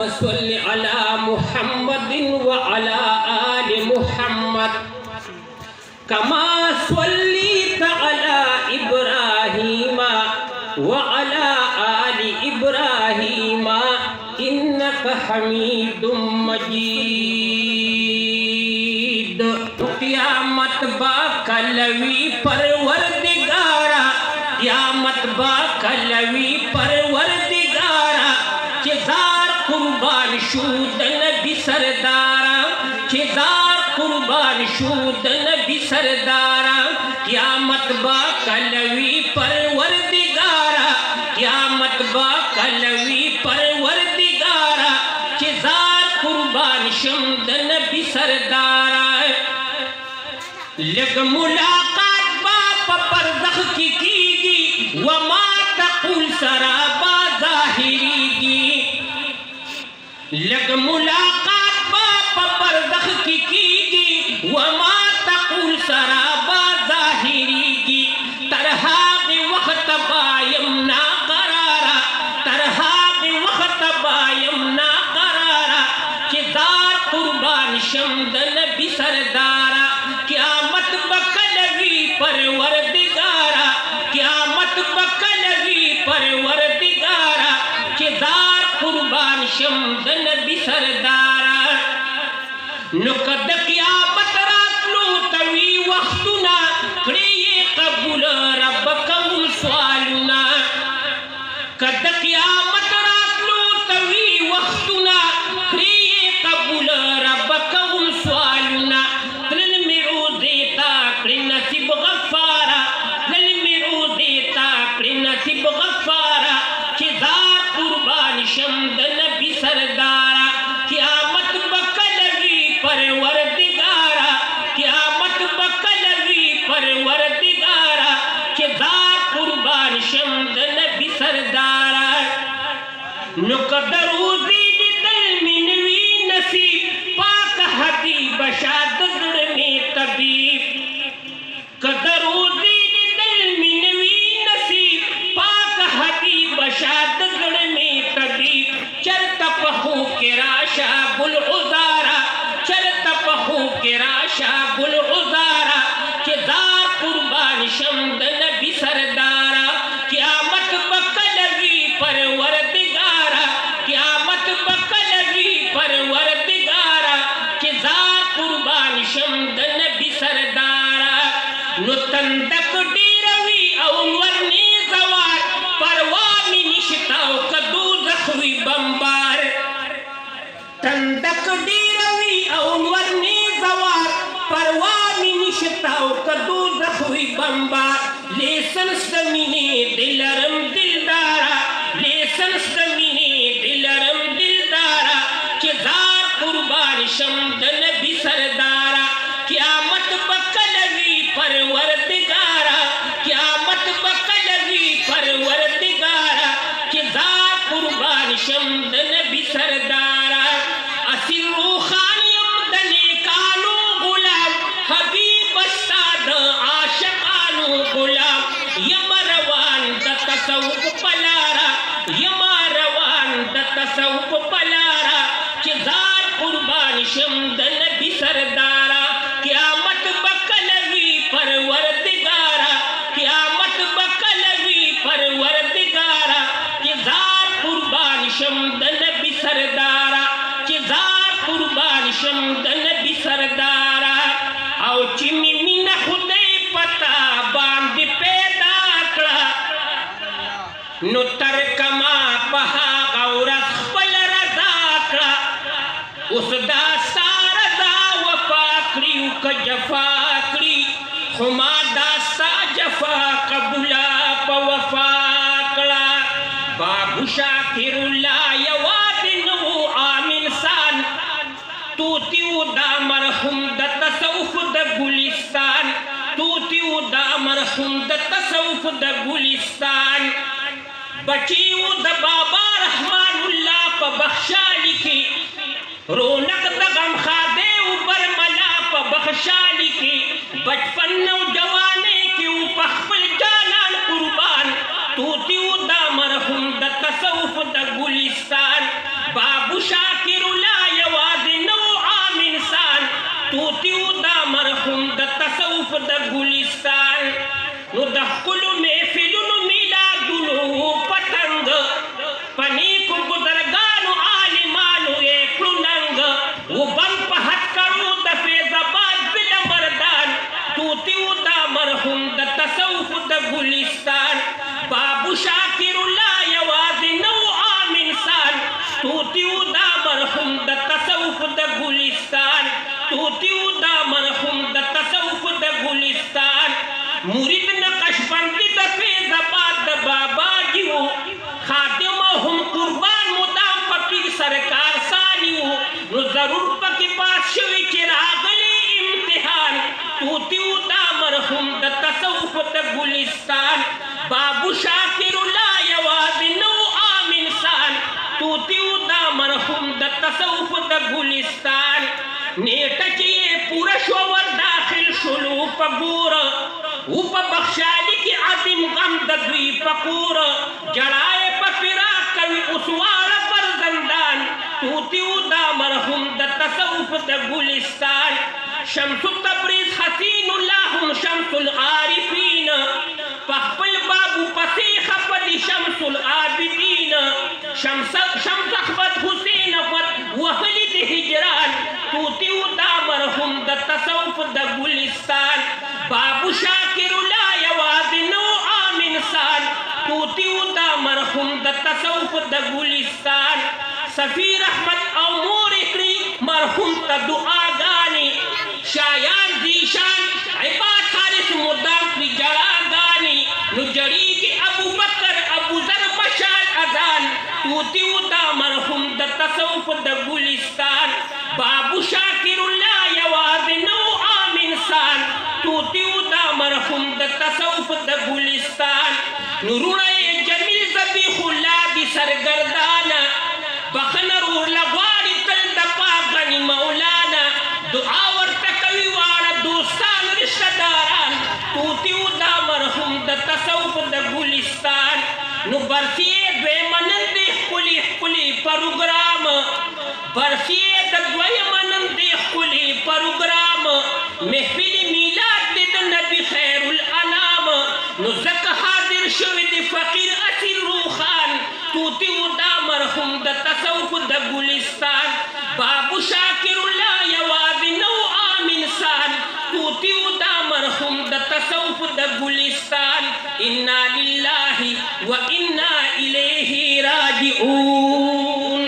सल्लि अला मुहम्मदिन व अला आलि मुहम्मद कमा सल्लैत अला इब्राहीम व अला आलि इब्राहीम इन्नका हमीदुम मजीद। क़यामत बा कलवी परवरदिगारा, क़यामत बा कलवी परवरदिगारा, चिज़ार कुर्बान शूदन भी सरदारा, चिज़ार कुर्बान शूदन भी सरदारा। क़यामत बा कलवी परवरदिगारा, क़यामत बा कलवी परवरदिगारा, चिज़ार कुर्बान शूदन भी सरदारा। लग मुलाकात बाप परदख की कीगी, वमा तकुल सराबा ज़ाहिरी की। लग मुलाकात बाप परदख की कीगी, वमा तकुल सराबा ज़ाहिरी की। तरहा के वक्त बायम ना करारा, तरहा के वक्त बायम ना करारा, चिज़ार कुर्बान शमदन भी सरदारा। क़यामत बकलवी परवरदिगारा, क़यामत बकलवी परवरदिगारा, चिज़ार कुर्बान शमदन भी सरदारा। नुकद क़यामत रातलो तवी वक्तुना, क्रिये कबूल रब कबूल सवालुना। कद क़यामत रातलो तवी वक्तुना, क्रिये कबूल रब कबूल सवालुना। दिल में रो देता क्रि नसीब गफ़ारा, दिल में रो देता क्रि नसीब गफ़ारा, चिज़ार कुर्बान शमदन भी सरदारा। क़यामत बकलवी परवरदिगारा, क़यामत बकलवी परवरदिगारा, चिज़ार कुर्बान शमदन भी सरदारा। नुकदरूज़ी दिल मिनवी नसीब, पाक हबीब शादगढ़ में तबीब। कदरूज़ी दिल मिनवी नसीब, पाक हबीब शादगढ़ में तबीब। चलता पहू के राशा गुल उजारा, चलता पहू के राशा गुल उजारा, चिज़ार कुर्बान शमदन भी सरदारा। क़यामत बकलवी परवरदिगारा, क़यामत बकलवी परवरदिगारा, चिज़ार कुर्बान शमदन भी सरदारा। नुतंदक डीरवी औनवरनी ज़वार, परवानी निश्ताओ कदू ज़ख्वी बम्बार। तंदक डीरवी औनवरनी ज़वार, परवानी निश्ताओ कदू ज़ख्वी बम्बार। लेसन ज़मीने दिलरम दिलदारा, लेसन ज़मीने दिलरम दिलदारा, चिज़ार कुर्बान शमदन भी सरदारा। क़यामत बकलवी परवरदिगारा, क़यामत बकलवी परवरदिगारा, चिज़ार कुर्बान शमदन भी सरदारा। असिल रूहानियम दले कानो गुलाम, हबीब अस्ताद आशिकानो गुलाम। यमरवान द तसव्वुफ पलारा, यमरवान द तसव्वुफ पलारा, चिज़ार कुर्बान शमदन भी सरदारा। क़यामत बकलवी परवरदिगारा, क़यामत बकलवी परवरदिगारा, चिज़ार कुर्बान शमदन भी सरदारा, चिज़ार कुर्बान शमदन भी सरदारा। आओ चिमी मिना खुदे पता बांध पैदा कड़ा, नु तरकमा पहा गौरख पल रज़ा कड़ा। उस दास्ता रज़ा वफ़ा करी उक जफ़ा करी, खुमा दास्ता जफ़ा कबूला प वफ़ा कड़ा। बाबू शाकिरुल्ला यवादिनु आमिन सान, तूतियु दा मरहुम द तसव्वुफ द गुलिस्तान, तूतियु दा मरहुम द तसव्वुफ द गुलिस्तान। बचियु द बाबा रहमानुल्लाह प बख्शा लिखी, रौनक द गम खादे ऊपर मला प बख्शा लिखी। बचपन नौजवाने की उपखल जानान कुर्बान, तूतियु दा मरहुम द तसव्वुफ द गुलिस्तान। बाबू شاکر لا یواز نو عام انسان توتیو دا مرحوم د تصوف د ګلستان نو د ښکلو محفلونو میلادونو پتنګ په نیکو بزرګانو عالمانو یې کړو ننګ و بند په هتکړو د فیض آباد ضلع مردان توتیو دا مرحوم د تصوف د ګلستان بابو شاکر لا یواز نو عام انسان توتیو دا مرحوم د تصوف د ګلستان توتیو دا مرحوم د تصوف د ګلستان مرید نقش بندی د فیض آباد د بابا جیو خاتم هم قربان مدام پپیر سرکار سانیو نو ضرور پکی پاس شوی چې راغلی امتحان توتیو دا مرحوم د تصوف د ګلستان بابو شاکر لا یواز نو عام انسان توتیو دا مرحوم د تصوف د ګلستان نیټه چې پورا شو ور داخل شلو په ګور او په بخشالي کې عظیم غم د دوی په کور جړای په پیرا کوي اوسواړه پر زندان توتیو دا مرحوم د تصوف د ګلستان شمس تبریز حسین الله هم شمس العارفین پخپل بابو پسې خپدي شمس العابدین شمس احمد حسین وهلی د هجران توتیو دا مرحوم د تصوف د ګلستان بابو شاکر لا یواز نو عام انسان توتیو دا مرحوم د تصوف د ګلستان سفیر احمد او مور کړي مرحوم ته دعاګانې شایان زیشان عباد حارث مدام کړي جړاګانې نو جړیږي ابو بکر ابو ذر بشار اذان توتیو دا مرحوم د تصوف د ګلستان بابو شاکر لا یواز نو عام انسان توتیو دا مرحوم د تصوف د ګلستان نورونه جمیل ذبیح الله دی سرګردانه بخنر ورلغواړي تل د پاک غني مولانا دعا ورته کوي واړه دوستان رشتہ داران توتیو دا مرحوم د تصوف د ګلستان نو برسیه دوی منندې ښکلي ښکلي پروګرام برسیه د دوی منندې ښکلي پروګرام محفل میلاد دی د نبی خیر الانام نو ځکه حاضر شوی دی فقیر اصیل روخان توتیو دا مرحوم د تصوف د ګلستان بابو شاکر لا یواز نو عام انسان توتیو دا مرحوم د تصوف د ګلستان انا لله و انا الیه راجعون.